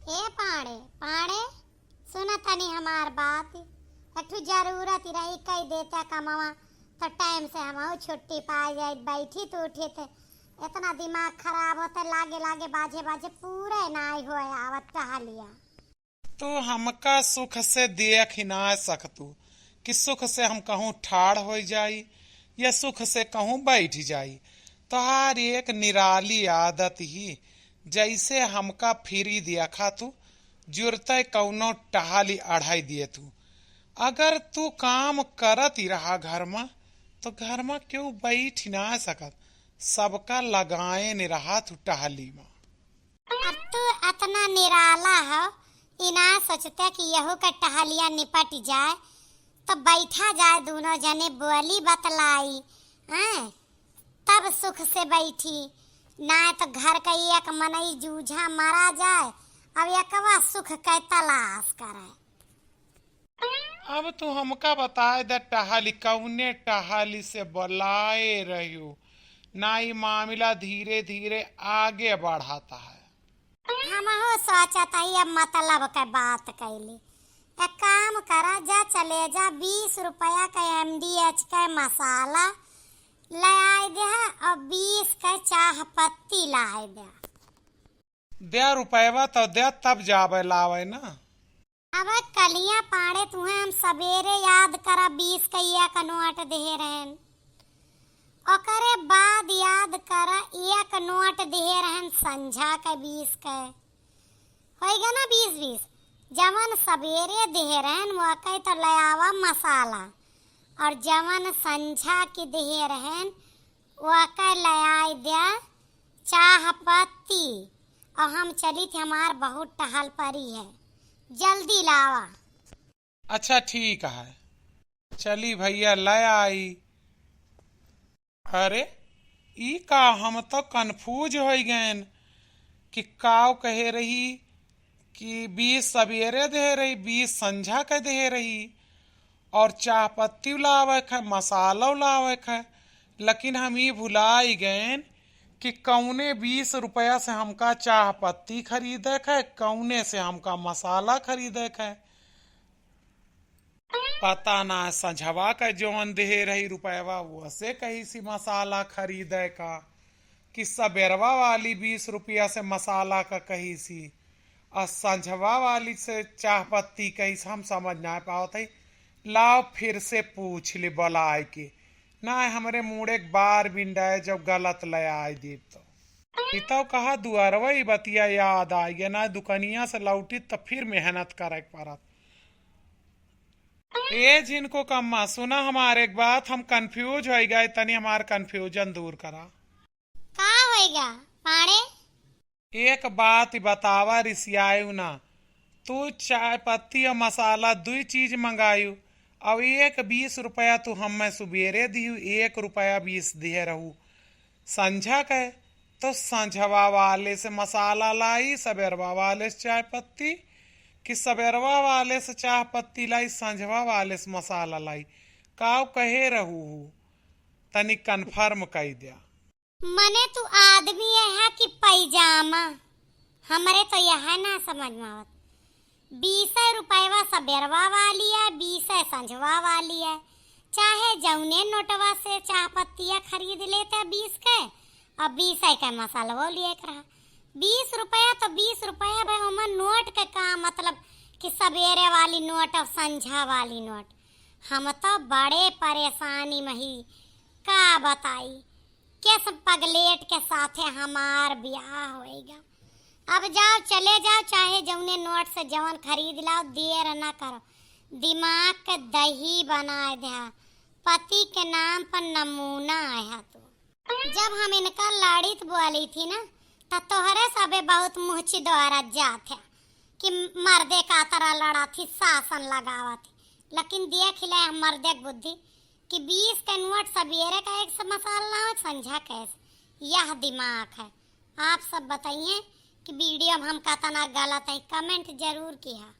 ए पाड़े पाड़े, सुना तनी हमार बात। एकठू जरूरत ही रही कई देता कमावा तो टाइम से हम छुट्टी पा जाए। बैठी तो उठे थे, इतना दिमाग खराब होता लागे लागे बाजे बाजे पूरे नाई हुए आवत टहलिया। तू हमका सुख से देख ही ना सकतू कि सुख से हम कहूँ ठाड़ हो जाई या सुख से कहूँ बैठ जाई। तोहार एक निराली आदत ही जैसे हमका फिरी दिया खा तू जुरते कौनो टहाली अढ़ाई दिए तू। अगर तू काम करत ही रहा घर में तो घर में क्यों बैठ ना सकत, सबका लगाए नहीं रहा तू टहली में। अब तू इतना निराला हो, इना सोचते कि यहू का टहलिया निपट जाए तो बैठा जाए, दोनों जने बोली बतलाई हैं तब सुख से बैठी। ना तो घर का एक मनई जूझा मारा जाए, अब एकवा सुख के तलाश करे। अब तू हमका बताए दे टहली कौने टहली से बुलाए रहियो ना, ये मामला धीरे धीरे आगे बढ़ाता है। हम हो सोचता ही अब मतलब के बात कैली। एक काम करा, जा चले जा 20 रुपया का MDH का मसाला ले आए दे और 20 का चाह पत्ती लाए दे। दे रुपया तो दे तब जावे लावे ना। अब कलियां पाड़े तुम्हें हम सवेरे याद करा 20 का एक नोट दे रहन, ओकरे बाद याद करा एक नोट दे रहन संझा का 20 का होएगा ना 20-20। जवन सवेरे दे रहन वो कई तो ले आवा मसाला, और जवन संझा की दे रहन वो कई ले आए दिया चाह पत्ती। और हम चली थी, हमार बहुत टहल परी है, जल्दी लावा। अच्छा ठीक है, चली भैया ले आई। अरे ई का हम तो कंफ्यूज हो गए कि काव कहे रही कि 20 सवेरे दे रही 20 संझा के दे रही और चाह पत्ती लावे है मसाला लावे है, लेकिन हम ये भुला गए कि कौने 20 रुपया से हमका चाह पत्ती खरीदे है, कौने से हमका मसाला खरीदे है। पता ना संझवा का जौन दे रही रुपया वो से कहीं सी मसाला खरीदे का, कि सबेरवा वाली 20 रुपया से मसाला का कहीं सी और संझवा वाली से चाह पत्ती कहीं से हम समझ ना पाते। लाओ फिर से पूछ ली बुलाए के ना, हमरे मुड़ एक बार बिंडाए जब गलत ले आए दीप तो कहा दुआरवा ही बतिया याद आ गया ना, दुकनिया से लौटी तो फिर मेहनत करे पड़त। ए जिनको कम्मा सुना हमारे एक बात, हम कंफ्यूज हो गए, तनी हमार कंफ्यूजन दूर करा। का होएगा पाड़े? एक बात बतावा रिसियायु ना, तू चाय पत्ती और मसाला दो चीज मंगायु, अब एक 20 रुपया तू हमें सुबेरे दियू, 1 रुपया 20 दिए रहू संझा के, तो संझवा वाले से मसाला लाई सबेरवा वाले से चाय पत्ती, कि सबेरवा वाले से चाय पत्ती लाई संझवा वाले से मसाला लाई। काव कहे रहू तनी कन्फर्म कही दिया। मने तू आदमी है कि पैजामा, हमरे तो यह ना समझ में आवत। 20 रुपया सबेरवा वाली है, 20 संझवा वाली है, चाहे जौने नोटवा से चाह पत्तियां खरीद लेते 20 के और 20 का मसाला वो लिए रहा। 20 रुपया तो 20 रुपया भाई, हमार नोट के का मतलब कि सवेरे वाली नोट और संझा वाली नोट। हम तो बड़े परेशानी में ही का बताई, किस पगलेट के साथे हमार ब्याह होएगा। अब जाओ चले जाओ, चाहे जौने नोट से जवन खरीद लाओ, देर ना करो, दिमाग के दही बनाए दे। पति के नाम पर नमूना आया तो जब हम इनका लाड़ित बोली थी ना, तो तोहरे सबे बहुत मुँची द्वारा जाते कि मर्दे का तरह लड़ा थी, शासन लगावा थी। लेकिन देख ले हम मर्दे की बुद्धि कि 20 का नोट सवेरे का एक मसाला हो, संझा कैसे, यह दिमाग है। आप सब बताइए कि वीडियो हम कहता ना गलत है, कमेंट जरूर किया।